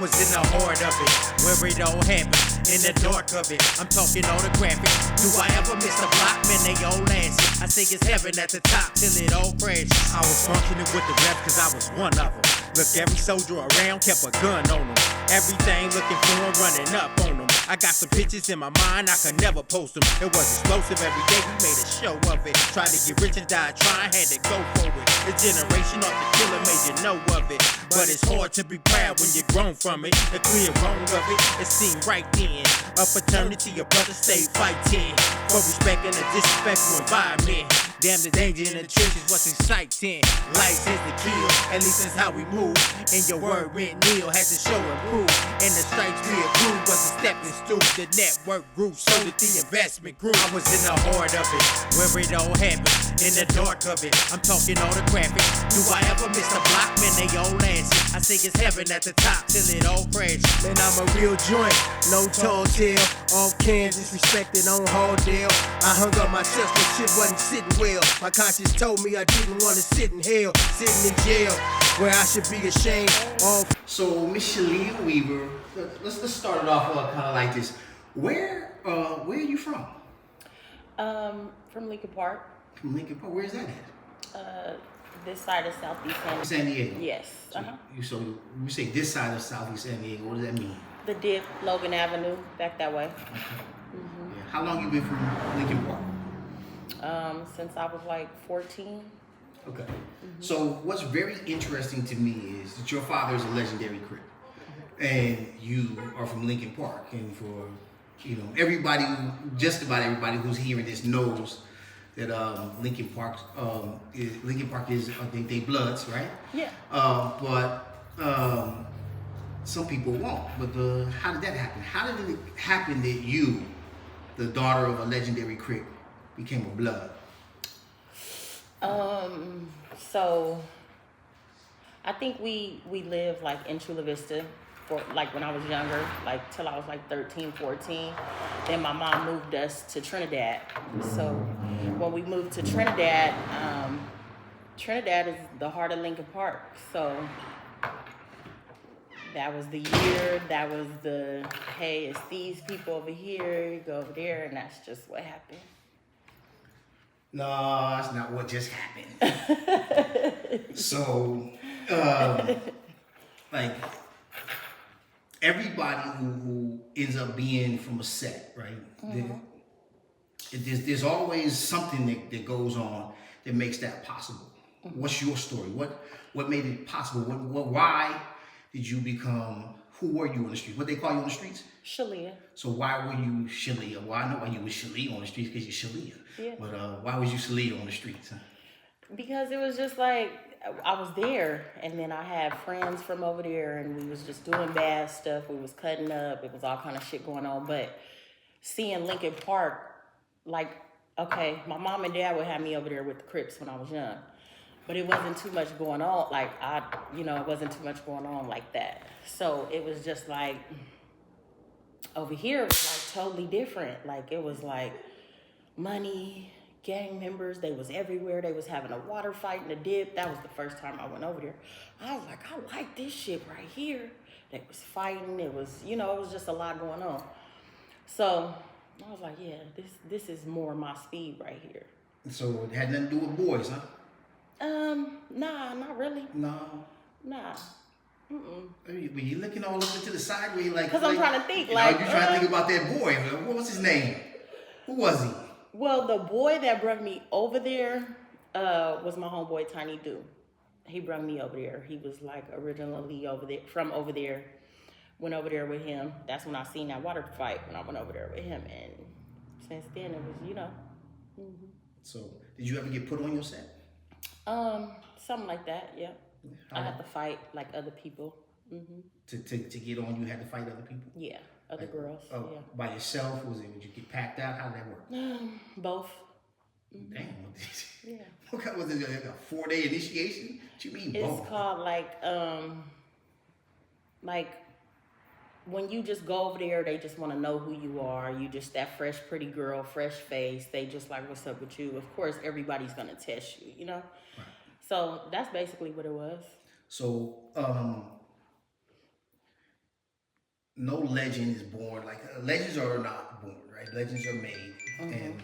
was in the heart of it, where it all happened, in the dark of it. I'm talking all the graphic. Do I ever miss a block? Man, they all lasted. I think it's heaven at the top till it all crashed. I was functioning with the rap cause I was one of them. Look, every soldier around kept a gun on them. Everything looking for him, running up on them. I got some pictures in my mind, I could never post them. It was explosive every day, we made a show of it. Tried to get rich and died trying, had to go for it. The generation off the killer made you know of it. But it's hard to be proud when you're grown from it. The clear wrong of it seemed right then. A fraternity, your brother stay fighting for respect and a disrespectful environment. Damn, the danger in the trenches was exciting. Life is the kill, at least that's how we move. And your word went nil, had to show and prove. And the stripes we approved was a stepping stool. The network grew so that the investment grew. I was in the heart of it, where it all happened, in the dark of it. I'm talking all the graphic. Do I ever miss a block? Man, they all lasted. I think it's heaven at the top till it all crashed. Man, I'm a real joint, no tall tale. Off Kansas, respected on Halldale. I hung up myself when shit wasn't sitting well. My conscience told me I didn't want to sit in hell, sitting in jail, where I should be ashamed of. So, Miss Shelia Weaver, let's start it off kind of like this. Where are you from? From Lincoln Park. From Lincoln Park. Where is that at? This side of Southeast San Diego. Yes. So you say this side of Southeast San Diego. What does that mean? The dip, Logan Avenue, back that way. Okay. Yeah. How long you been from Lincoln Park? Since I was like 14. Okay. So what's very interesting to me is that your father is a legendary Crip, and you are from Lincoln Park. And for everybody, just about everybody who's hearing this knows that Lincoln Park is they Bloods, right? Yeah. But some people won't. But how did that happen? How did it happen that you, the daughter of a legendary Crip, became a Blood? So I think we lived like in Chula Vista for like when I was younger, like till I was like 13, 14. Then my mom moved us to Trinidad. So when we moved to Trinidad, Trinidad is the heart of Lincoln Park. So that was the year, that was the, hey, it's these people over here, you go over there, and that's just what happened. No, that's not what just happened. So, like, everybody who ends up being from a set, right? There's always something that goes on that makes that possible. What's your story? What made it possible? Why did you become? Who were you on the street? What they call you on the streets? Shelia. So why were you Shelia? Well, I know why you was Shelia on the streets because you're Shelia. Yeah. But why was you Shelia on the streets? Huh? Because it was just like, I was there, and then I had friends from over there, and we was just doing bad stuff. We was cutting up. It was all kind of shit going on. But seeing Lincoln Park, like, okay, my mom and dad would have me over there with the Crips when I was young. But it wasn't too much going on. Like, it wasn't too much going on like that. So it was just like, over here, it was like totally different. Like, it was like money, gang members, they was everywhere. They was having a water fight in the dip. That was the first time I went over there. I was like, I like this shit right here. They was fighting. It was, it was just a lot going on. So I was like, yeah, this is more my speed right here. So it had nothing to do with boys, huh? Nah, not really. No. Nah. Were you looking all over to the side where you like? Because I'm trying to think, you're trying to think about that boy. What was his name? Who was he? Well, the boy that brought me over there was my homeboy Tiny Do. He brought me over there. He was like originally from over there. Went over there with him. That's when I seen that water fight when I went over there with him. And since then it was, So did you ever get put on your set? Something like that, yeah. I had to fight like other people. To get on, you had to fight other people? Yeah, other girls. Yeah. By yourself? Would you get packed out? How did that work? Both. Damn. Yeah. What kind was it? Like a 4-day initiation? What you mean both? It's called like when you just go over there, they just want to know who you are. You just that fresh, pretty girl, fresh face. They just like, what's up with you? Of course, everybody's gonna test you, Right. So that's basically what it was. So, no legend is born. Like legends are not born, right? Legends are made, and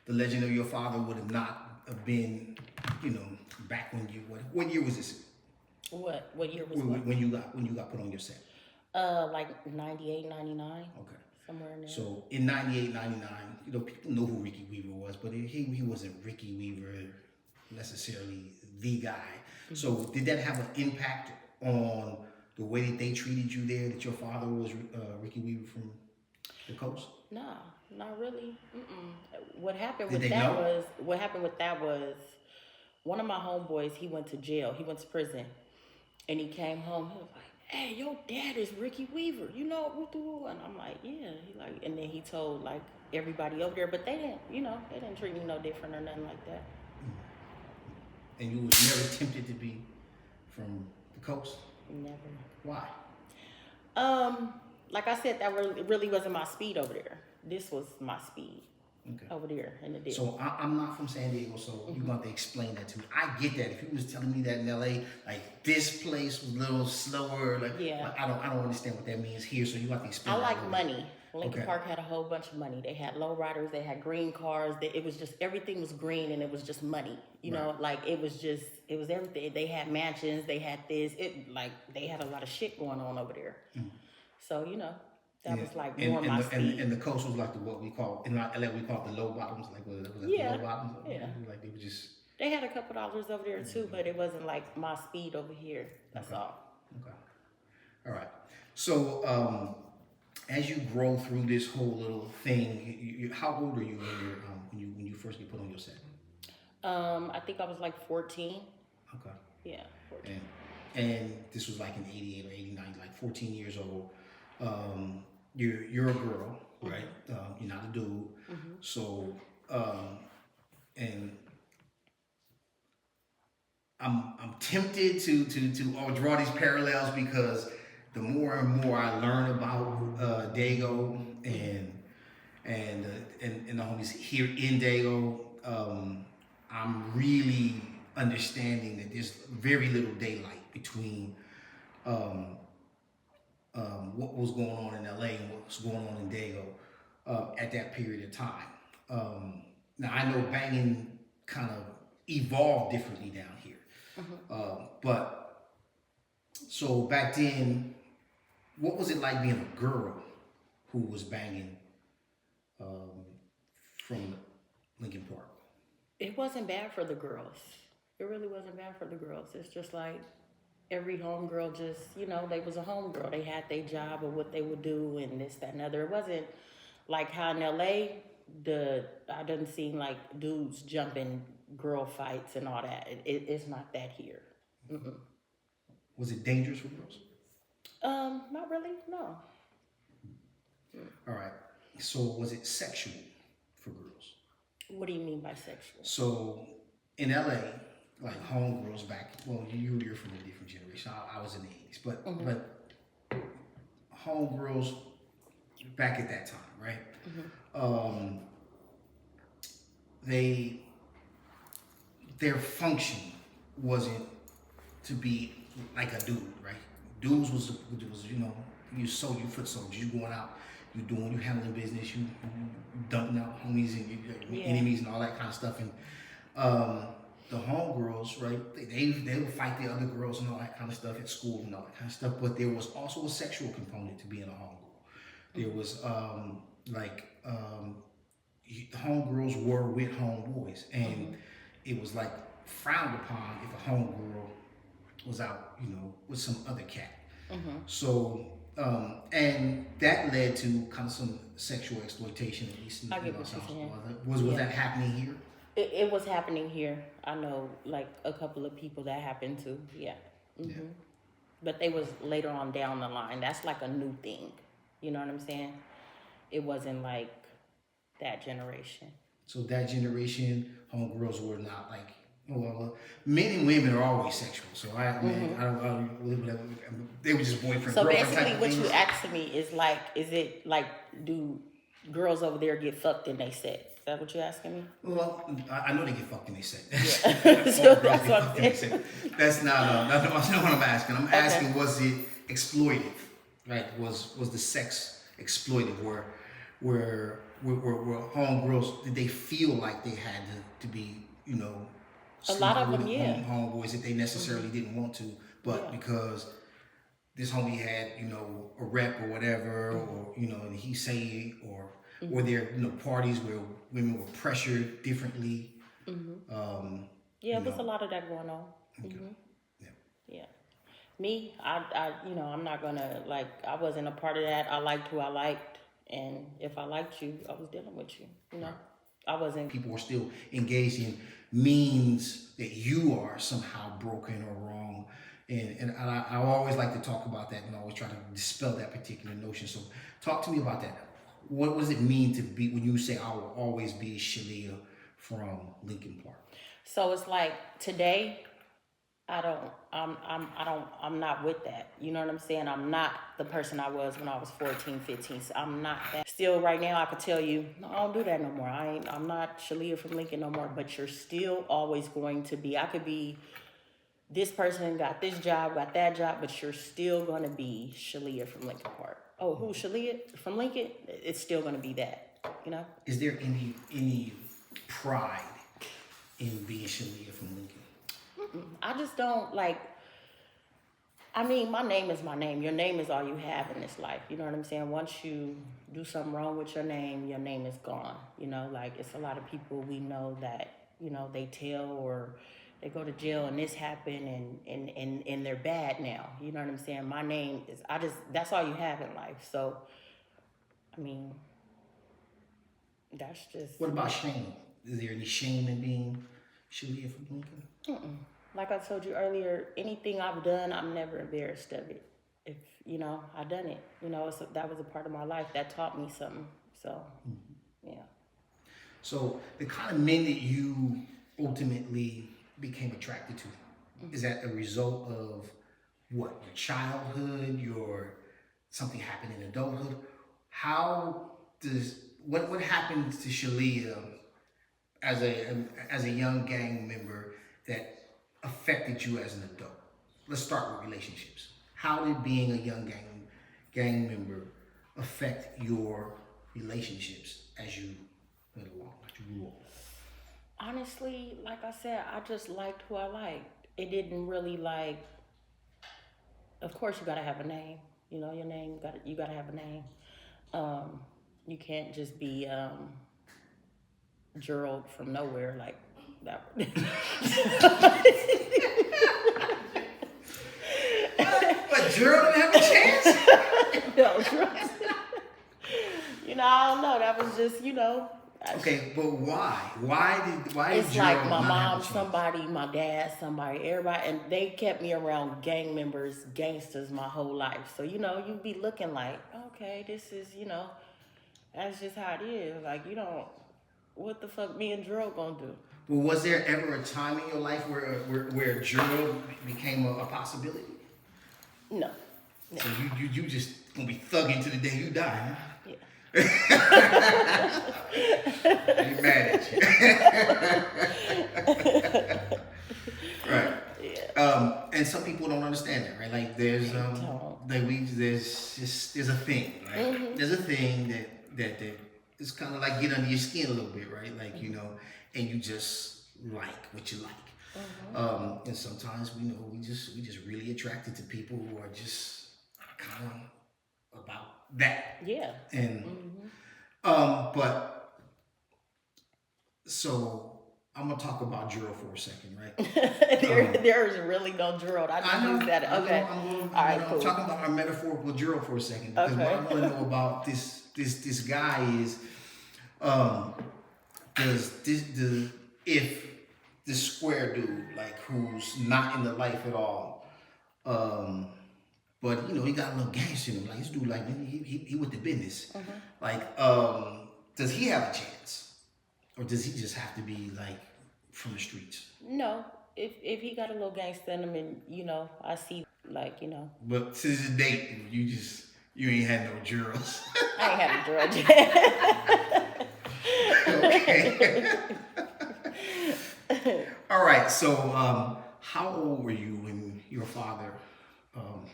the legend of your father would have not have been, back when you what year was this? What year was When you got put on your set? Like 98, 99. Okay. Somewhere in there. So in 98, 99, people know who Ricky Weaver was, but he wasn't Ricky Weaver necessarily the guy. So did that have an impact on the way that they treated you there, that your father was Ricky Weaver from the coast? No, not really. What happened Did with they that know? was one of my homeboys, he went to jail. He went to prison. And he came home, he was like, hey, your dad is Ricky Weaver, and I'm like, yeah. And then he told like everybody over there, but they didn't treat me no different or nothing like that. And you was never tempted to be from the coast? Never. Why? Like I said, that really wasn't my speed over there. This was my speed. Okay. Over there in the deal. So I'm not from San Diego, so you're going to have to explain that to me. I get that. If you was telling me that in LA, like this place was a little slower, like I don't understand what that means here, so you have to explain. I like money. Lincoln Okay. Park had a whole bunch of money. They had lowriders, they had green cars. It was just everything was green, and it was just money. You know, like it was everything. They had mansions, they had this. They had a lot of shit going on over there. So that was like more my speed. And the coast was like what we call in LA we call it the low bottoms, like was it the low bottoms? Yeah. Like they were just. They had a couple dollars over there too, but it wasn't like my speed over here. That's all. Okay. All right. So as you grow through this whole little thing, how old are you when you first get put on your set? I think I was like 14. Okay. Yeah, 14. And this was like in 88 or 89, like 14 years old. You're a girl, right? You're not a dude. So, and I'm tempted to draw these parallels because the more and more I learn about Dago and the homies here in Dago, I'm really understanding that there's very little daylight between what was going on in LA and what was going on in Dago at that period of time. Now I know banging kind of evolved differently down here, but so back then, what was it like being a girl who was banging from Lincoln Park? It wasn't bad for the girls. It really wasn't bad for the girls. It's just like every homegirl just, they was a homegirl. They had their job or what they would do and this, that, and other. It wasn't like how in LA, I didn't see like dudes jumping girl fights and all that. It's not that here. Was it dangerous for girls? Not really, no. All right. So was it sexual for girls? What do you mean by sexual? So in LA, like homegirls back, well, you're from a different generation. I was in the 80s, but homegirls back at that time, right? Their function wasn't to be like a dude, right? Dudes was you foot soldiers, you going out, you handling business, you dumping out homies and enemies and all that kind of stuff. And the homegirls, right? They would fight the other girls and all that kind of stuff at school and all that kind of stuff. But there was also a sexual component to being a homegirl. There was homegirls were with homeboys, and it was like frowned upon if a homegirl was out, with some other cat. So, and that led to kind of some sexual exploitation, at least in Los Angeles. Was that happening here? It was happening here. I know, like, a couple of people that happened to, But they was later on down the line. That's like a new thing. You know what I'm saying? It wasn't like that generation. So that generation, homegirls were not like, men and women are always sexual. So I don't they were just boyfriend. So girlfriend basically, type what of you things. asking me is like, is it like, do girls over there get fucked in they set? Is that what you're asking me? Well, I know they get fucked in they set. Yeah. So that's what I'm saying. That's not what I'm asking. I'm asking, was it exploitive? right, was the sex exploitive, where homegirls, did they feel like they had to be, you know, A lot of sleeping them, with yeah. homeboys that they necessarily didn't want to, but Yeah. because this homie had, you know, a rep or whatever, or, you know, and he say, or there, you know, parties where women were pressured differently. Yeah, there's a lot of that going on. Okay. Yeah. Yeah. Me, you know, I'm not gonna, like, I wasn't a part of that. I liked who I liked, and if I liked you, I was dealing with you, you know? I wasn't. People are still engaged in means that you are somehow broken or wrong. And I always like to talk about that, and I always try to dispel that particular notion. So talk to me about that. What does it mean to be, when you say I will always be Shelia from Lincoln Park? So it's like today, I'm not with that. You know what I'm saying? I'm not the person I was when I was 14, 15. So I'm not that. Still right now I could tell you, no, I don't do that no more. I'm not Shelia from Lincoln no more, but you're still always going to be. I could be this person, got this job, got that job, but you're still going to be Shelia from Lincoln Park. Oh, who's Shelia from Lincoln? It's still going to be that, you know? Is there any pride in being Shelia from Lincoln? I just don't like, I mean, my name is my name. Your name is all you have in this life. You know what I'm saying? Once you do something wrong with your name is gone. You know, like it's a lot of people we know that, you know, they tell or they go to jail and this happened and they're bad now. You know what I'm saying? My name is, that's all you have in life. So, I mean, that's just. What about shame? Is there any shame in being Shelia from Lincoln? Like I told you earlier, anything I've done, I'm never embarrassed of it. If, you know, I done it. You know, that was a part of my life. That taught me something. So, yeah. So the kind of men that you ultimately became attracted to, is that a result of what? Your childhood, something happened in adulthood? What happens to Shelia as a young gang member that affected you as an adult? Let's start with relationships. How did being a young gang member affect your relationships as you went along, as you grew up? Honestly, like I said, I just liked who I liked. It didn't really like. Of course, you gotta have a name. You know your name. You gotta have a name. You can't just be Gerald from nowhere like that. But Gerald didn't have a chance? No, you know, I don't know. That was just, you know. Okay, but why? Why did it's Gerald like my not mom, have a chance? somebody, my dad, somebody, everybody, and they kept me around gang members, gangsters my whole life. So, you know, you be looking like, okay, this is, you know, that's just how it is. Like, you don't, what the fuck me and Gerald gonna do? Well, was there ever a time in your life where Gerald became a possibility? No. So you just gonna be thugging to the day you die, huh? Yeah. Ain't mad at you. Right. Yeah. And some people don't understand that, right? Like there's there's a thing, right? There's a thing that it's kind of like get under your skin a little bit, right? Like, you know, and you just like what you like. And sometimes we know we just really attracted to people who are just kind of about that. Yeah. And but so I'm gonna talk about Gerald for a second, right? There is really no Gerald. I just use that. Okay. All right, cool. I'm talking about our metaphorical Gerald for a second, because what I want to know about this guy is, if this square dude, like, who's not in the life at all, but you know he got a little gangster in him, like this dude, like he with the business, like does he have a chance, or does he just have to be like from the streets? No, if he got a little gangster in him, and you know, I see, like, you know. But since the date, you ain't had no Geralds. I ain't had a Gerald yet. Okay. All right. So, how old were you when your father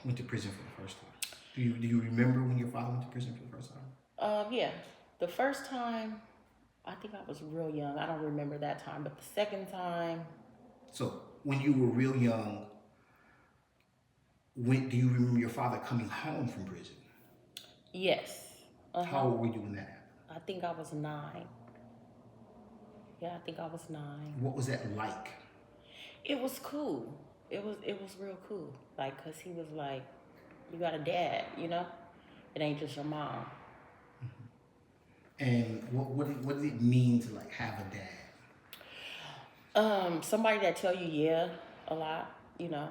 went to prison for the first time? Do you remember when your father went to prison for the first time? Yeah. The first time, I think I was real young. I don't remember that time, but the second time. So when you were real young, do you remember your father coming home from prison? Yes. How old were you when that happened? I think I was 9. Yeah, I think I was 9. What was that like? It was cool. It was real cool. Like, cause he was like, you got a dad, you know? It ain't just your mom. And what did it mean to like have a dad? Somebody that tell you yeah a lot, you know.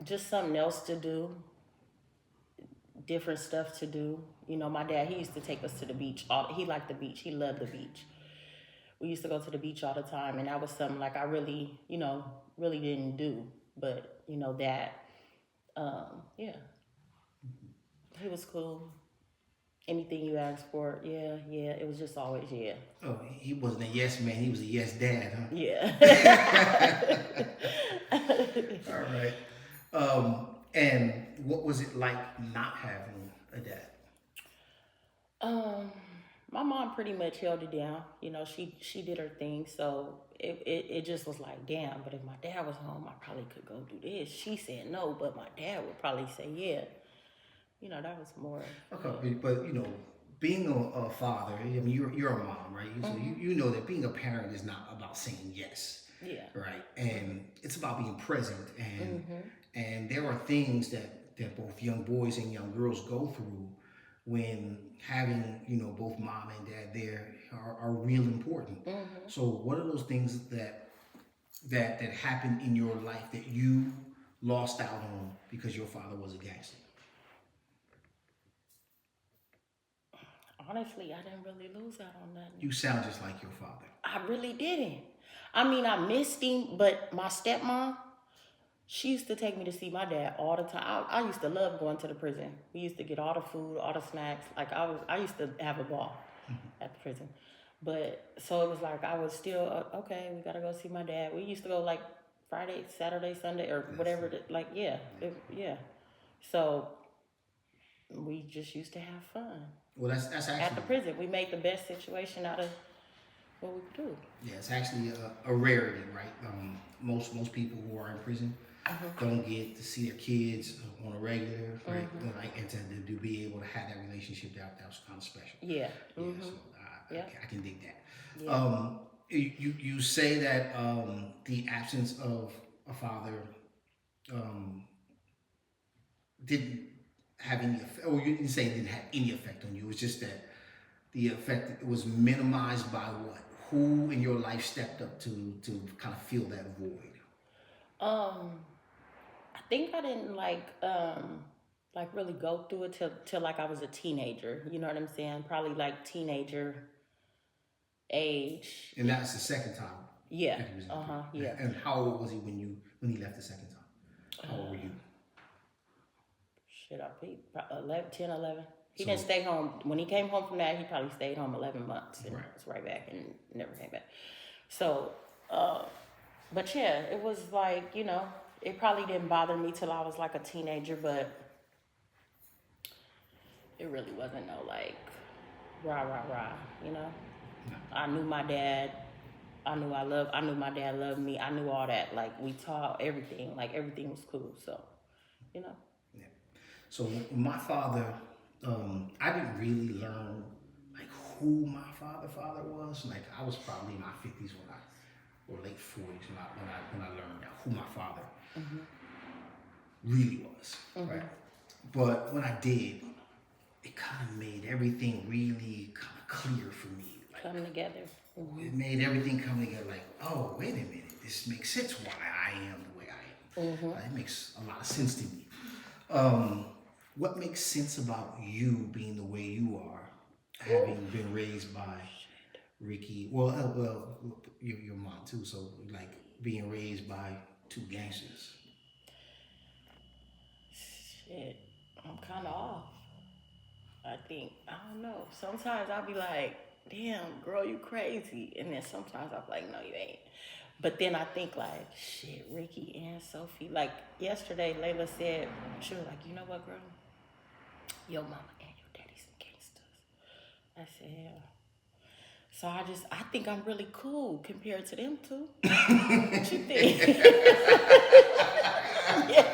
Just something else to do, different stuff to do. You know, my dad, he used to take us to the beach. He liked the beach. He loved the beach. We used to go to the beach all the time, and that was something like I really, you know, really didn't do. But, you know, that, yeah. He was cool. Anything you asked for, yeah, it was just always yeah. Oh, he wasn't a yes man, he was a yes dad, huh? Yeah. All right. And what was it like not having a dad? My mom pretty much held it down. You know, she did her thing, so it just was like, damn, but if my dad was home, I probably could go do this. She said no, but my dad would probably say yeah. You know, that was more. Okay, but you know, being a father, I mean, you're a mom, right? So you know that being a parent is not about saying yes. Yeah. Right, and it's about being present, and there are things that both young boys and young girls go through when having, you know, both mom and dad there are real important. So what are those things that happened in your life that you lost out on because your father was a gangster? Honestly, I didn't really lose out on nothing. You sound just like your father. I really didn't. I mean, I missed him, but my stepmom, she used to take me to see my dad all the time. I used to love going to the prison. We used to get all the food, all the snacks. Like I used to have a ball at the prison. But so it was like I was still okay. We gotta go see my dad. We used to go like Friday, Saturday, Sunday, or whatever. Yeah. So we just used to have fun. Well, that's actually at the prison. We made the best situation out of what we could do. Yeah, it's actually a rarity, right? Most people who are in prison don't get to see their kids on a regular, right? Like, and to be able to have that relationship that was kind of special. Yeah. So I can dig that. Yeah. You say that the absence of a father didn't have any effect, or you didn't say it didn't have any effect on you. It was just that the effect was minimized by what? Who in your life stepped up to kind of fill that void? I think I didn't like really go through it till like I was a teenager. You know what I'm saying? Probably like teenager age. And that's the second time. Yeah. That he was in prison. Yeah. And how old was he when he left the second time? How old were you? Shit, I think 10, 11. He didn't stay home. When he came home from that, he probably stayed home 11 months and was right back and never came back. So, but yeah, it was like, you know, it probably didn't bother me till I was like a teenager, but it really wasn't no like rah, you know? No. I knew my dad. I knew my dad loved me. I knew all that. Like, we talked, everything. Like, everything was cool. So, you know. Yeah. So my father, I didn't really learn like who my father was. Like, I was probably in my 50s or late 40s when I learned who my father really was. Right. But when I did, it kind of made everything really kind of clear for me. Like, come together. It made everything come together. Like, oh, wait a minute, this makes sense why I am the way I am. It makes a lot of sense to me. What makes sense about you being the way you are, having been raised by Ricky? Well, your mom too. So, like, being raised by two gangsters. Shit, I'm kind of off. I think, I don't know. Sometimes I'll be like, damn, girl, you crazy. And then sometimes I'll be like, no, you ain't. But then I think like, shit, Ricky and Sophie. Like yesterday, Layla said, she was like, you know what, girl? Your mama and your daddy some gangsters. I said, yeah. So I think I'm really cool compared to them two. What you think? Yeah.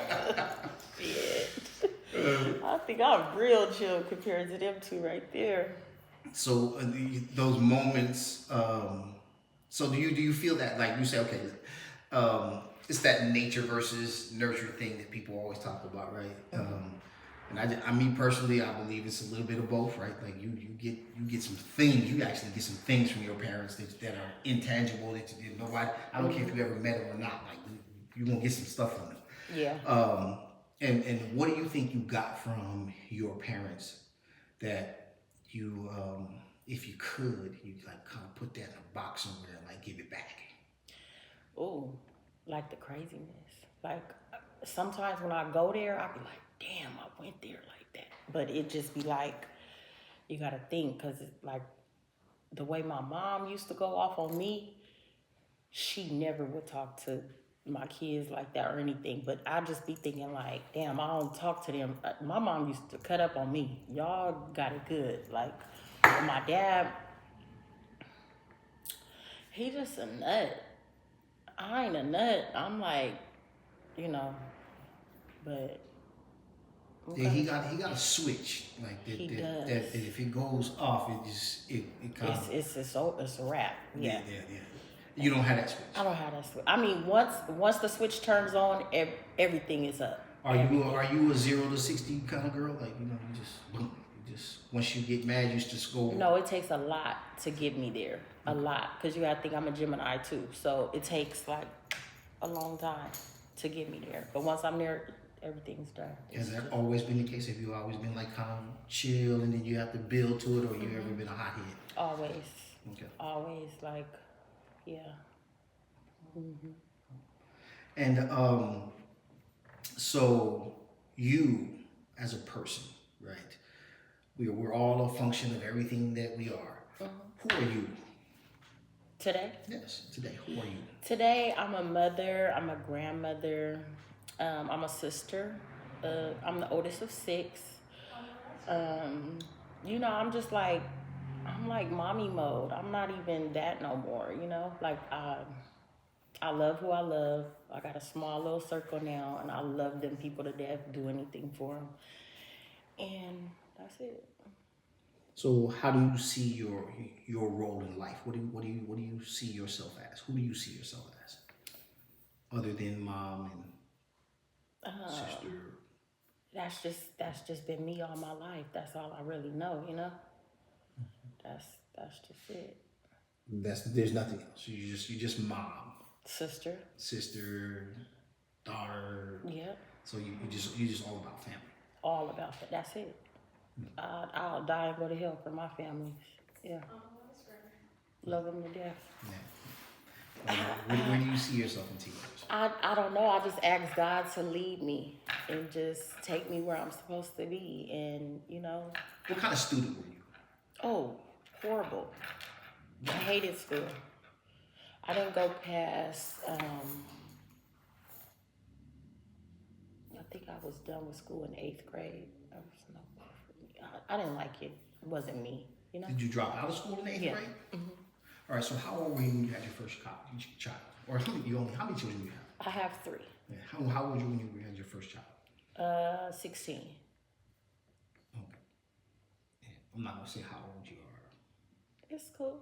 I think I'm real chill compared to them two right there. So those moments. So do you feel that, like you say, okay, it's that nature versus nurture thing that people always talk about, right? And I mean personally, I believe it's a little bit of both, right? Like you get some things, you actually get some things from your parents that are intangible that you didn't know. I don't care if you ever met them or not. Like you're gonna get some stuff from them. Yeah. And what do you think you got from your parents that you, if you could, you like kind of put that in a box somewhere and like give it back? Ooh, like the craziness. Like sometimes when I go there, I be like, damn, I went there like that. But it just be like, you gotta think, cause it's like the way my mom used to go off on me, she never would talk to my kids like that or anything. But I just be thinking like, damn, I don't talk to them. My mom used to cut up on me. Y'all got it good. Like my dad, he just a nut. I ain't a nut. I'm like, you know, but okay. Yeah, he got a switch like that. He that, does. that if it goes off, it kind of It's a wrap. Yeah. yeah. You don't have that switch. I don't have that switch. I mean, once the switch turns on, everything is up. Are you a 0 to 60 kind of girl? Like you just once you get mad, you just go. No, it takes a lot to get me there. A lot, because you gotta think I'm a Gemini too. So it takes like a long time to get me there. But once I'm there, everything's done. Has that always been the case? Have you always been like kind of chill and then you have to build to it, or you ever been a hothead? Always. Okay. Always, like, yeah. Mm-hmm. And so you as a person, right? We're all a function of everything that we are. Who are you? Today? Yes, today. Who are you? Today, I'm a mother, I'm a grandmother, I'm a sister, I'm the oldest of 6. You know, I'm like mommy mode. I'm not even that no more, you know? Like, I love who I love. I got a small little circle now, and I love them people to death, do anything for them. And that's it. So how do you see your role in life? What do you see yourself as? Who do you see yourself as? Other than mom and sister. That's just been me all my life. That's all I really know, you know? That's just it. There's nothing else. You just mom. Sister, daughter. Yep. So you just all about family. All about that. That's it. I'll die and go to hell for my family. Yeah. Love them to death. Yeah. Where do you see yourself in 10 years? I don't know. I just ask God to lead me and just take me where I'm supposed to be. And, you know. What kind of student were you? Oh, horrible. I hated school. I didn't go past, I think I was done with school in 8th grade. That was no more for me. I didn't like it. It wasn't me, you know? Did you drop out of school in 8th grade? Mm-hmm. All right, so how old were you when you had your first child? Or how many children do you have? I have 3. Yeah. How old were you when you had your first child? 16. Okay. Yeah. I'm not going to say how old you are. It's cool.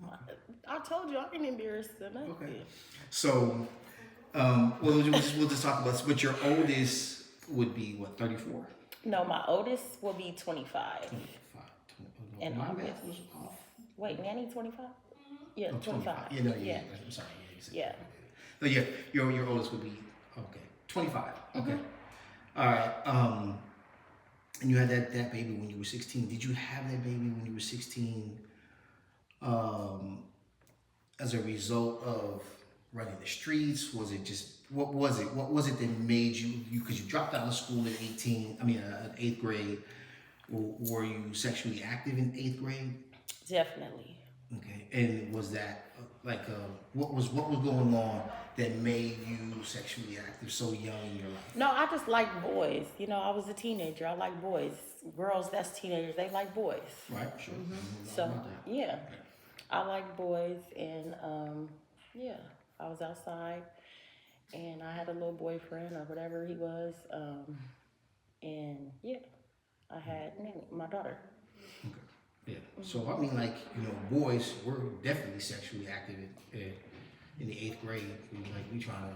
Okay. I told you, I ain't embarrassed enough. Okay. So, we'll just talk about this. But your oldest would be, what, 34? No, my oldest will be 25. 25. And my I'm math was off. Wait, Nanny 25? Yeah, Oh, 25. Yeah. I'm sorry. Yeah. So yeah, your oldest would be 25. Okay. All right. And you had that baby when you were 16. Did you have that baby when you were 16? As a result of running the streets? Was it just what was it that made you because you dropped out of school at 8th grade? Were you sexually active in 8th grade? Definitely. Okay. And was that what was going on that made you sexually active so young in your life? No, I just like boys. You know, I was a teenager. I like boys. Girls that's teenagers, they like boys. Right, sure. So yeah, I like boys, and yeah, I was outside, and I had a little boyfriend or whatever he was, and yeah, I had my daughter. Okay. Yeah. So I mean, like, you know, boys were definitely sexually active in the 8th grade. We trying to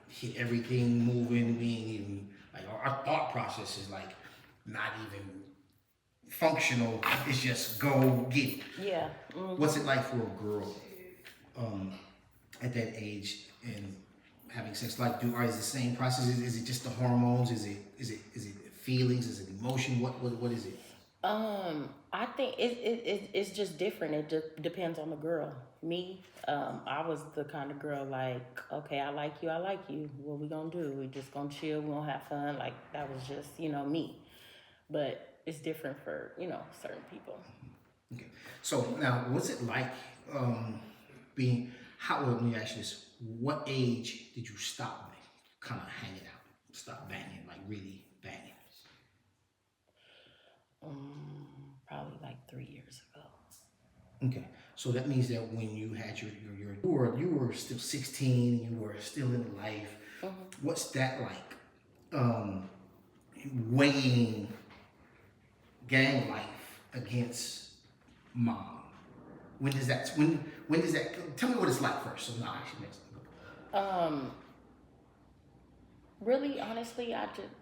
hit everything moving. We ain't even like our thought process is like not even functional. It's just go get it. Yeah. What's it like for a girl at that age and having sex? Like, is the same process? Is it just the hormones? Is it feelings? Is it emotion? What is it? I think it's just different. It depends on the girl. Me, I was the kind of girl like, okay, I like you. What we gonna do? We just gonna chill. We gonna have fun. Like, that was just, you know, me. But it's different for, you know, certain people. Okay. So now, what's it like being? Let me ask you this: what age did you stop kind of hanging out, stop banging, like really banging? Probably like 3 years ago. Okay, so that means that when you had you were still 16, you were still in life. What's that like? Weighing gang life against mom. When does that? Tell me what it's like first. So now I should next. Really, honestly, I just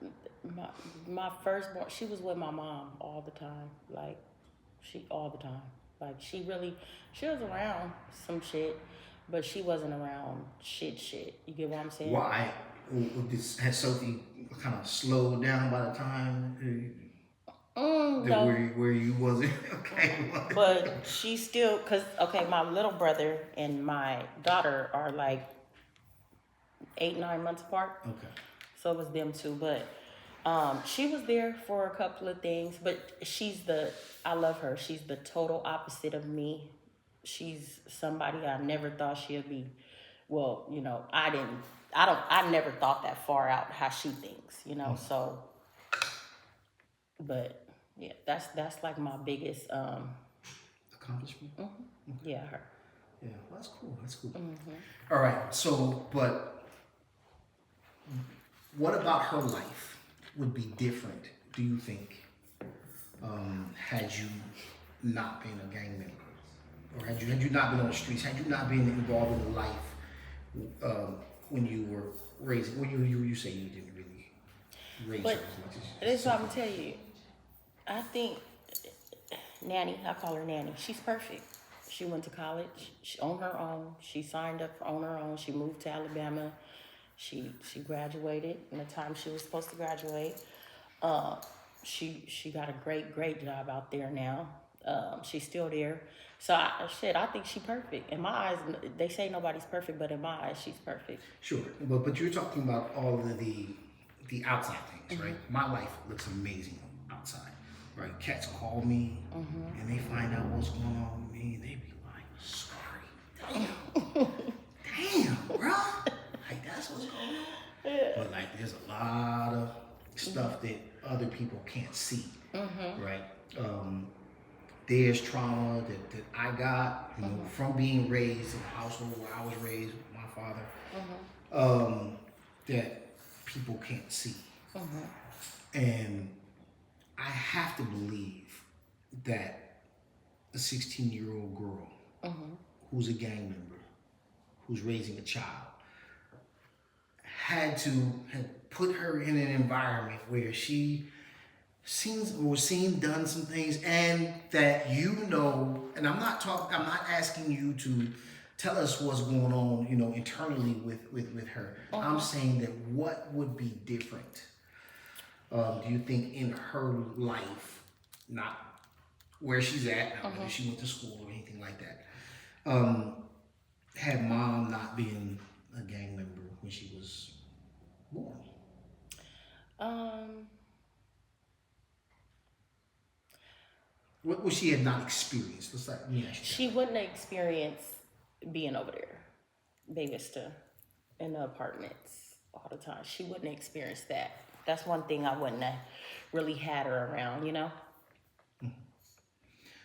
my firstborn. She was with my mom all the time. Like, all the time. Like, she was around some shit, but she wasn't around shit. You get what I'm saying? Why? Has Sophie kind of slowed down by the time no. where you wasn't? Okay. But she still, my little brother and my daughter are like 8-9 months apart. Okay. So it was them two, but she was there for a couple of things, but I love her. She's the total opposite of me. She's somebody I never thought she'd be. Well, you know, I never thought that far out how she thinks, you know, so, but yeah, that's like my biggest, accomplishment? Yeah, her. Yeah, well, that's cool. All right, so, but what about her life would be different, do you think, had you not been a gang member? Or had you not been on the streets, had you not been involved in the life when you were raising, when you say you didn't really raise her as much as... This is what I'm going to tell you. I think Nanny, I call her Nanny, she's perfect. She went to college on her own. She signed up on her own. She moved to Alabama. She graduated in the time she was supposed to graduate. She got a great job out there now. She's still there. So I think she's perfect. In my eyes, they say nobody's perfect, but in my eyes, she's perfect. Sure, but you're talking about all of the outside things, right? My life looks amazing outside, right? Cats call me and they find out what's going on with me, and they be like, "Sorry, damn, bro, like that's what's going on." Yeah. But like, there's a lot of stuff that other people can't see, right? There's trauma that I got, you know, from being raised in a household where I was raised with my father, that people can't see. And I have to believe that a 16-year-old girl who's a gang member, who's raising a child, had put her in an environment where she done some things, and that, you know, and I'm not asking you to tell us what's going on, you know, internally with her. I'm saying that what would be different, do you think, in her life, not where she's at, not whether she went to school or anything like that, had mom not been a gang member when she was born? What would she have not experienced? Let me ask you that. She wouldn't have experienced being over there, Bay Vista, in the apartments all the time. She wouldn't experience that. That's one thing I wouldn't have really had her around, you know?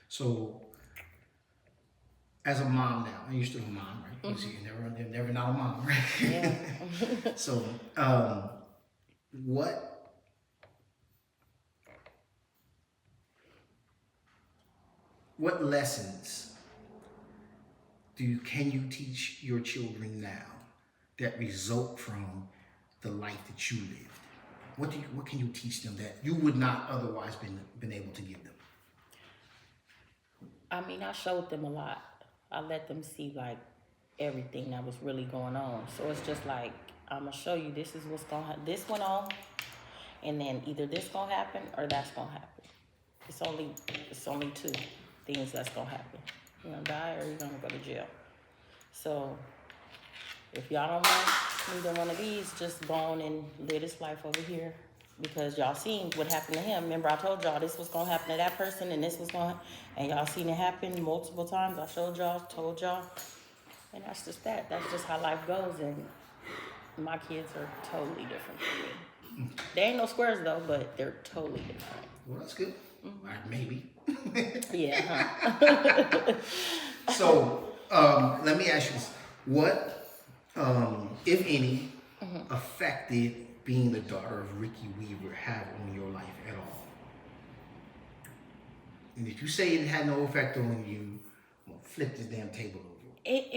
So, as a mom now, and you're still a mom, right? You're never not a mom, right? Yeah. So, what lessons can you teach your children now that result from the life that you lived? What can you teach them that you would not otherwise been able to give them? I mean, I showed them a lot. I let them see like everything that was really going on. So it's just like, I'm gonna show you this is what's gonna happen. This went on, and then either this gonna happen or that's gonna happen. It's only two things that's gonna happen. You're gonna die or you're gonna go to jail. So if y'all don't want neither one of these, just go on and live this life over here. Because y'all seen what happened to him. Remember I told y'all this was gonna happen to that person and this was gonna, and y'all seen it happen multiple times. I showed y'all, told y'all, and that's just that. That's just how life goes, and my kids are totally different from me. They ain't no squares though, but they're totally different. Well, that's good. Maybe. Yeah. So, let me ask you this. What, if any, effect did being the daughter of Ricky Weaver have on your life at all? And if you say it had no effect on you, I'm gonna flip this damn table over. I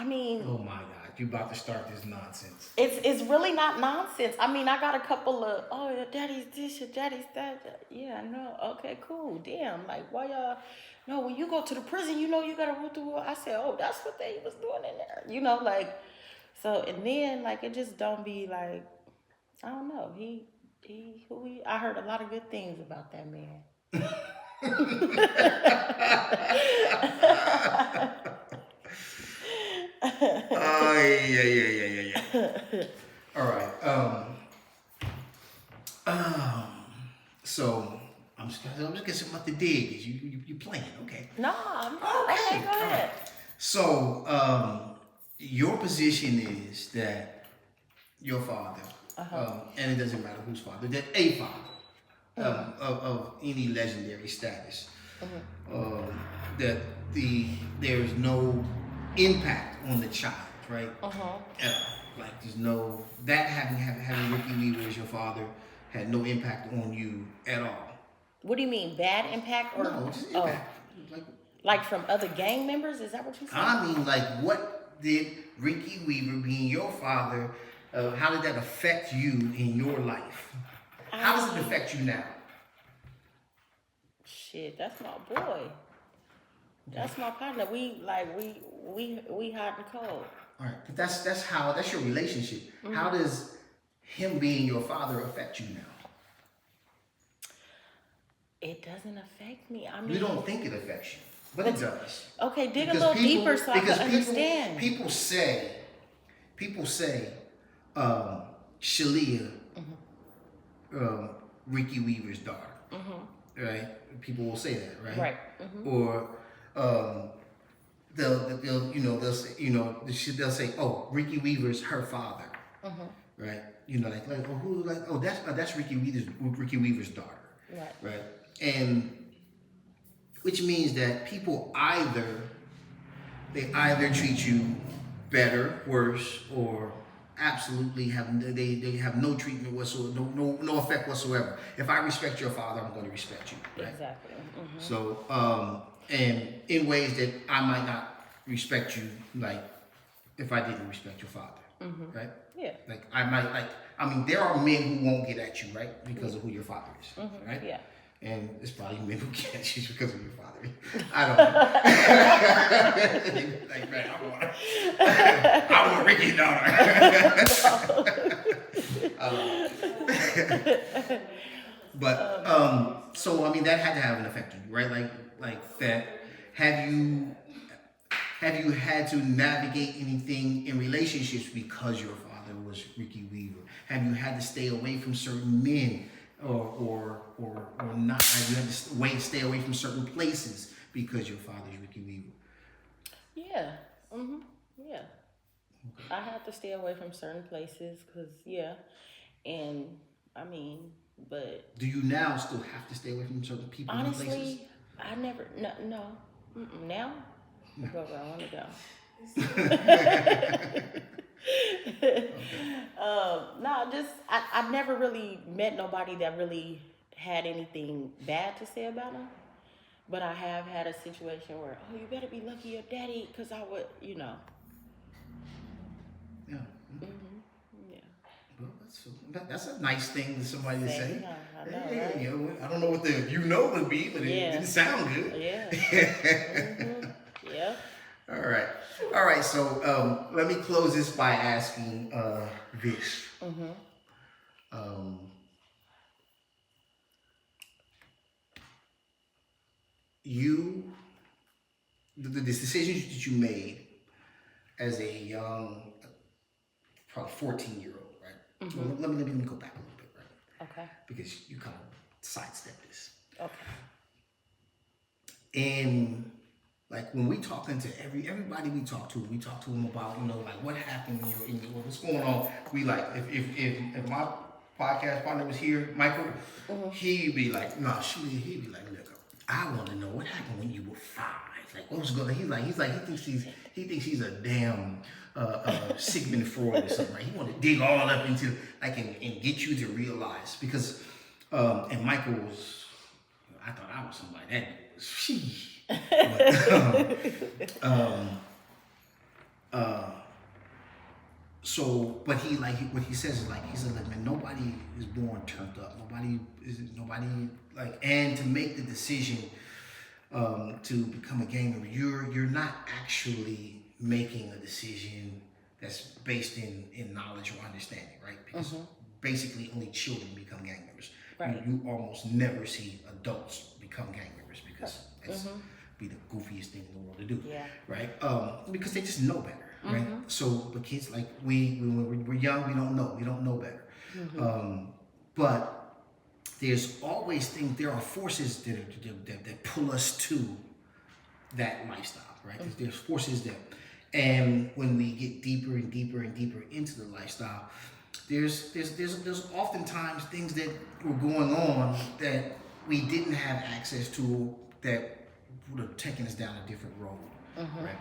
mean... Oh my God, you about to start this nonsense. It's really not nonsense. I mean, I got a couple of, your daddy's this, your daddy's that. Yeah, I know. Okay, cool. Damn, like, why y'all... No, when you go to the prison, you know you gotta root through... I said, that's what they was doing in there. You know, like... So, and then, like, it just don't be like... I don't know. I heard a lot of good things about that man. Yeah. All right. So I'm just getting something about the dig. Is you playing? Okay. No, okay, go ahead. So your position is that your father, and it doesn't matter whose father, that a father of any legendary status, that there's no impact on the child, right? Like there's no that having Ricky Weaver as your father had no impact on you at all. What do you mean, bad impact or no, just impact? Like from other gang members? Is that what you said? I mean, like, what did Ricky Weaver, being your father, how did that affect you in your life? How does it affect you now? Shit, that's my boy. That's my partner. We hot and cold. All right, but that's your relationship. How does him being your father affect you now? It doesn't affect me. I mean, you don't think it affects you, but it does. Okay, dig a little deeper so I can understand. People say, Shelia, Ricky Weaver's daughter, right? People will say that, right? Right. Or they'll say, oh, Ricky Weaver's her father, right? You know, that's Ricky Weaver's daughter, right? And which means that people either treat you better, worse, or absolutely have no treatment whatsoever, no effect whatsoever. If I respect your father, I'm going to respect you, right? Exactly. So and in ways that I might not respect you, like if I didn't respect your father, right? Yeah. Like there are men who won't get at you, right, because of who your father is, right? Yeah. And it's probably men who get at you because of your father. I don't know. Like, man, I want Ricky's daughter. But so I mean that had to have an effect on you, right? Like that. Have you had to navigate anything in relationships because your father was Ricky Weaver? Have you had to stay away from certain men, or not? Have you had to stay away from certain places because your father is Ricky Weaver? Yeah. Yeah. I have to stay away from certain places because, and I mean, but Do you now still have to stay away from certain people and places? honestly, I never, no. Now, I go where I want to go. No, I've never really met nobody that really had anything bad to say about them. But I have had a situation where, oh, you better be lucky your daddy, because I would, Yeah. Yeah. Well, that's a nice thing for somebody to say. I know, Hey, right? you know, I don't know what the would be, but it didn't sound good. Yeah. Yeah. All right. So let me close this by asking this. The decisions that you made as a young, probably 14-year-old, right? Well, let me go back a little bit, right? Okay. Because you kind of sidestepped this. Okay. And like when we talking to everybody we talk to them about, you know, like what happened in your what's going on. We like if my podcast partner was here, Michael, he'd be like, no, he'd be like, look, I want to know what happened when you were 5. Like what was going on? He thinks he's a damn Sigmund Freud or something, right? He want to dig all up into like and get you to realize because and Michael was, I thought I was somebody that was sheesh. But what he says is like he said, like, man, nobody is born turned up. Nobody like, and to make the decision to become a gang member, you're not actually making a decision that's based in knowledge or understanding, right? Because basically only children become gang members. Right. You almost never see adults become gang members because that's be the goofiest thing in the world to do, right? Because they just know better, right? So, but kids like when we're young, we don't know better. But there's always things. There are forces that pull us to that lifestyle, right? There's forces that, and when we get deeper and deeper and deeper into the lifestyle, there's oftentimes things that were going on that we didn't have access to that would have taken us down a different road, right?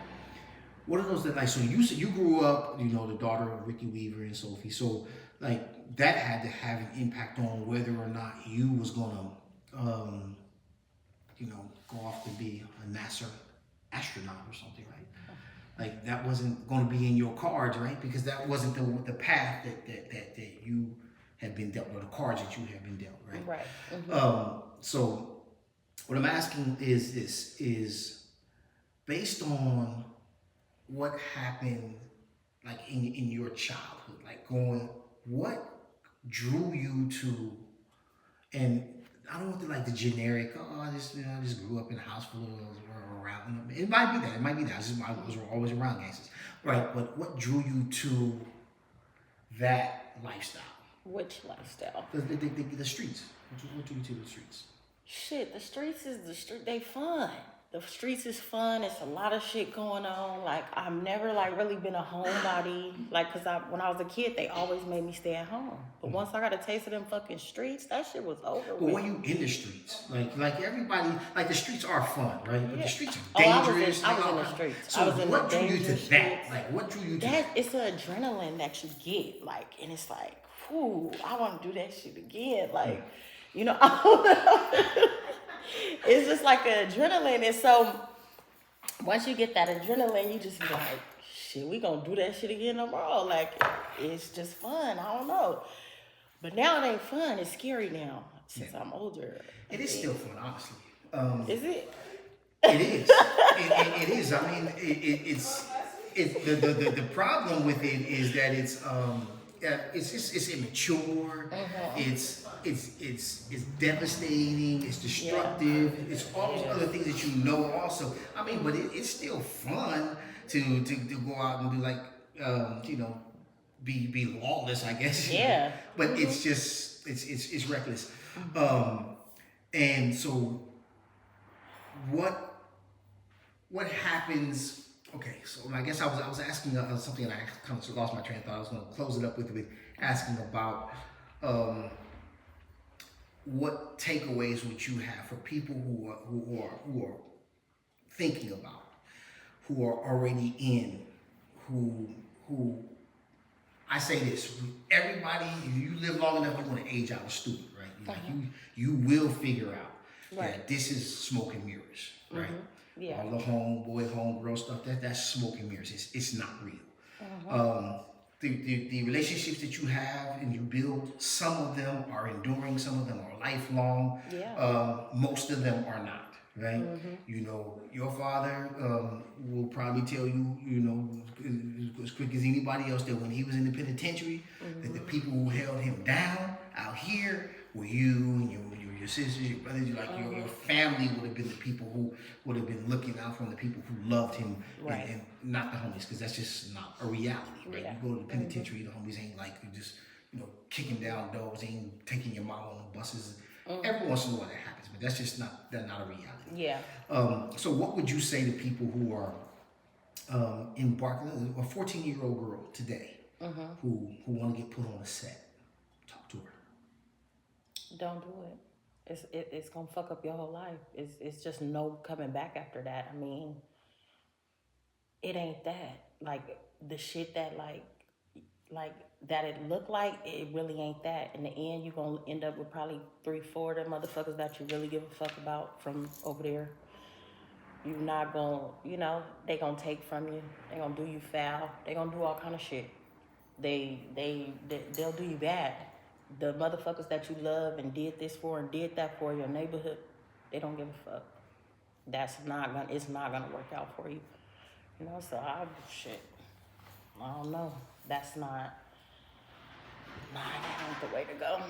What are those that like? So you said you grew up, you know, the daughter of Ricky Weaver and Sophie. So like that had to have an impact on whether or not you was gonna, you know, go off to be a NASA astronaut or something, right? Like that wasn't going to be in your cards, right? Because that wasn't the path that you had been dealt, or the cards that you had been dealt, right? Right. So what I'm asking is based on what happened, like in your childhood, like what drew you to, and I don't want to like the generic, I just grew up in a house full of around. It might be that. I was always around gangsters, right? But what drew you to that lifestyle? Which lifestyle? The streets. What drew you to the streets? Shit, the streets is the street. They fun. The streets is fun. It's a lot of shit going on. Like I've never like really been a homebody. Like, cause when I was a kid, they always made me stay at home. But once I got a taste of them fucking streets, that shit was over. But when you in the streets, like everybody, like the streets are fun, right? But the streets are dangerous. I was in the streets. So I was in what the drew you to dangerous that? streets. Like what drew you to that? It's an adrenaline that you get. Like, and it's like, whew, I want to do that shit again. Like, you know, I don't know. It's just like an adrenaline. And so once you get that adrenaline, you just be like, shit, we gonna do that shit again tomorrow. Like, it's just fun. I don't know. But now it ain't fun. It's scary now since I'm older. It is still fun, honestly. Is it? It is. It is. I mean, it's the problem with it is that it's immature. It's devastating. It's destructive. Yeah. It's all those other things that you know also. I mean, but it's still fun to go out and be like, you know, be lawless, I guess. Yeah. But it's just it's reckless. And so what happens Okay, so I guess I was asking something, and I kind of lost my train of thought. I was going to close it up with asking about what takeaways would you have for people who are thinking about, who are already in, who I say this: everybody, if you live long enough, you're going to age out a student, right? Like you will figure out that this is smoke and mirrors, right? Yeah. All the homeboy, homegirl stuff, that's smoke and mirrors. It's not real. The relationships that you have and you build, some of them are enduring, some of them are lifelong. Yeah. Most of them are not, right? You know, your father will probably tell you, you know, as quick as anybody else, that when he was in the penitentiary, that the people who held him down out here were you and your sisters, your brothers, your family would have been the people who would have been looking out for him, the people who loved him, and not the homies, because that's just not a reality, right? You go to the penitentiary, the homies ain't like you just, you know, kicking down doors, ain't taking your mom on the buses. Every once in a while that happens, but that's just not a reality. Yeah. So what would you say to people who are embarking, a 14-year-old girl today who want to get put on a set? Talk to her. Don't do it. It's gonna fuck up your whole life. It's just no coming back after that. I mean, it ain't that. Like the shit that like that it looked like, it really ain't that. In the end, you're gonna end up with probably 3-4 of them motherfuckers that you really give a fuck about from over there. You're not gonna, you know, they gonna take from you. They gonna do you foul. They gonna do all kind of shit. They'll do you bad. The motherfuckers that you love and did this for and did that for your neighborhood, they don't give a fuck. It's not gonna work out for you. You know, so I don't know. That's not the way to go.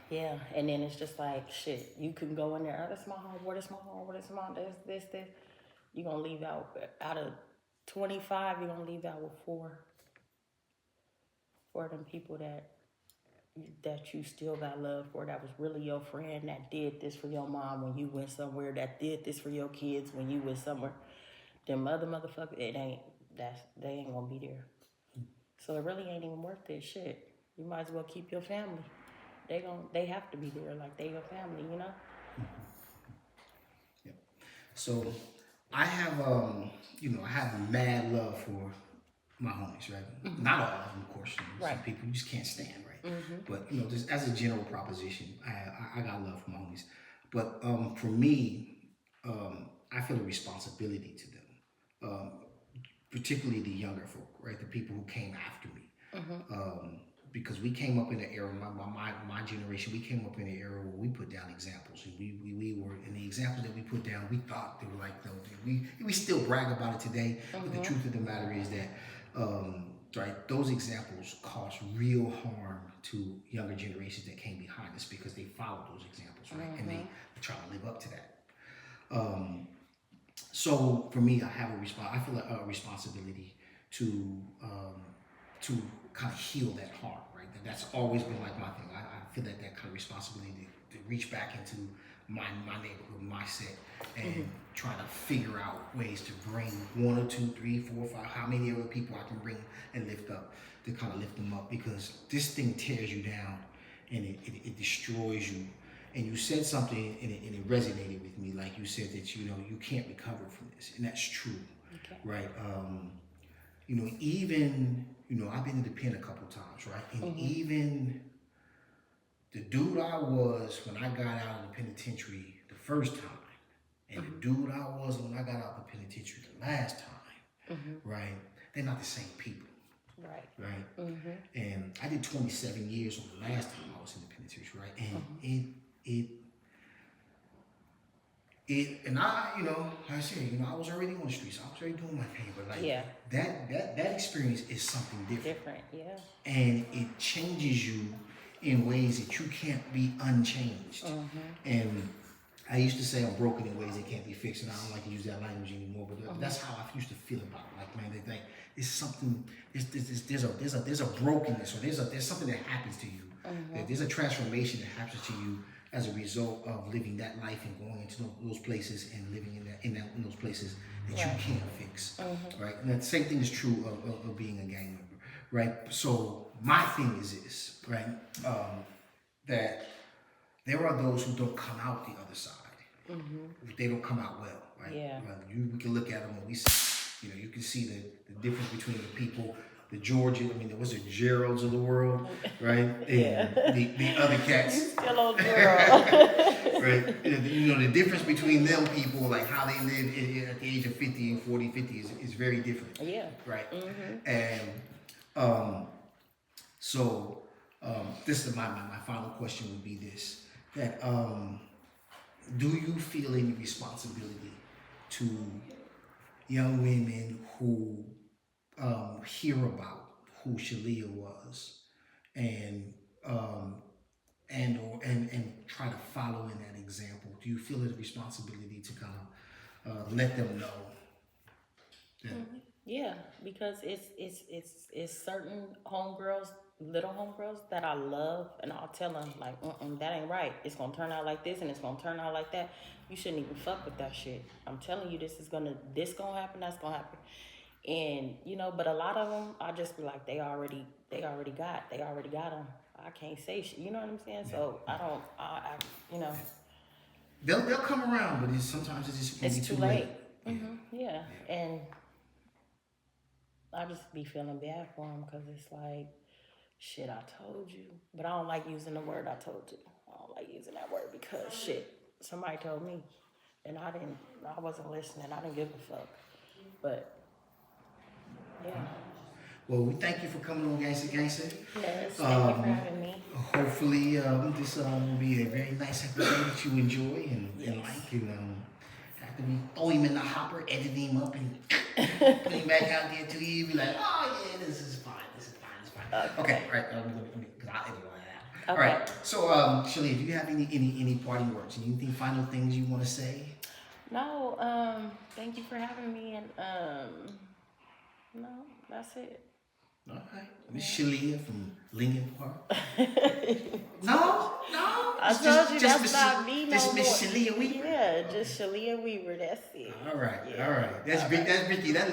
Yeah, and then it's just like, shit, you can go in there, oh, this is my homeboy, this is my homeboy, this is my, this. You're gonna leave out of 25, you're gonna leave out with 4 of them people that you still got love for, that was really your friend, that did this for your mom when you went somewhere, that did this for your kids when you went somewhere. Them other motherfuckers, they ain't gonna be there. So it really ain't even worth it. Shit, you might as well keep your family. They have to be there, like they your family, you know. Yep. So I have I have mad love for my homies, right? Not all of them, of course. You know, some people you just can't stand, right? But you know, just as a general proposition, I got love for my homies. But for me, I feel a responsibility to them, particularly the younger folk, right? The people who came after me, because we came up in an era, my generation, we came up in an era where we put down examples, and we were, and the examples that we put down, we thought they were like, we still brag about it today, but the truth of the matter is that, right, those examples caused real harm to younger generations that came behind us because they followed those examples, right, and they try to live up to that. So for me, I feel a responsibility to kind of heal that harm, right? That's always been like my thing. I feel that kind of responsibility to reach back into my neighborhood, my set, and try to figure out ways to bring 1 or 2, 3, 4, 5, how many other people I can bring and lift up, to kind of lift them up, because this thing tears you down and it destroys you. And you said something and it resonated with me, like you said that, you know, you can't recover from this, and that's true, right? You know, even, you know, I've been to the pen a couple times, right? And even the dude I was when I got out of the penitentiary the first time, and the dude I was when I got out of the penitentiary the last time, right? They're not the same people. Right? And I did 27 years on the last time I was in the penitentiary, right? And and I, you know, like I said, you know, I was already on the streets. I was already doing my thing, but like that experience is something different. And it changes you in ways that you can't be unchanged. And I used to say I'm broken in ways that can't be fixed, and I don't like to use that language anymore. But that's how I used to feel about it. Like, man, they think it's something. There's a brokenness, or there's something that happens to you. There's a transformation that happens to you as a result of living that life and going into those places and living in those places that you can't fix, right? And that same thing is true of being a gang member, right? So my thing is this, right? That there are those who don't come out the other side. They don't come out well, right? Yeah. We can look at them and we see, you know, you can see the difference between the people, the Georgia, I mean, there was the Geralds of the world, right? And the other cats. You still on Gerald. Right? You know, the difference between them people, like how they live at the age of 50 and 40, 50 is very different. Yeah. Right? And so this is my final question would be this, that do you feel any responsibility to young women who hear about who Shelia was and try to follow in that example? Do you feel a responsibility to kind of let them know that? Yeah, because it's certain homegirls, little homegirls that I love, and I'll tell them like, that ain't right. It's gonna turn out like this, and it's gonna turn out like that. You shouldn't even fuck with that shit. I'm telling you, this gonna happen, that's gonna happen. And you know, but a lot of them, I just be like, they already got them. I can't say shit. You know what I'm saying? Yeah. So I you know. They'll come around, but sometimes it's just it's too late. Yeah. And I just be feeling bad for them because it's like, shit, I told you. But I don't like using the word I told you. I don't like using that word because shit, somebody told me. And I wasn't listening. I didn't give a fuck. But, yeah. Well, we thank you for coming on Gangsta-Gangsta. Yes, thank you for having me. Hopefully, this will be a very nice episode that you enjoy and like. And after we throw him in the hopper, edit him up, and put him back out there to you, be like, oh yeah, this is fine. Okay, right. Because I'll edit all that out. Okay. All right. So, Shelia, do you have any parting words? Anything final things you want to say? No. Thank you for having me, and no, that's it. All right. Miss Shelia from Lincoln Park. No. I told you that's not me no more. Just Miss Shelia Weaver. Yeah, just Shelia Weaver. That's it. All right. Yeah. All right. That's Ricky. That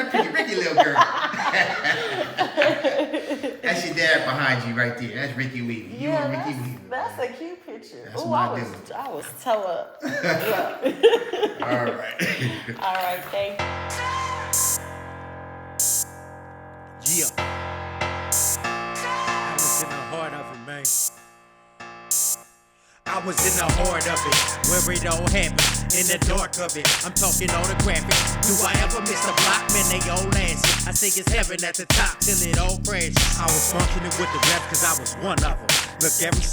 pretty Ricky little girl. That's your dad behind you right there. That's Ricky Weaver. You and Ricky Weaver. That's a cute picture. That's I was toe up. Yeah. All right. All right. Thank you. Yeah. I was in the heart of it, man. I was in the heart of it, where it all happened, in the dark of it. I'm talking all the graphic. Do I ever miss a block? Man, they all answer. I think it's heaven at the top till it all crashes. I was functioning with the rap cause I was one of them. Look, every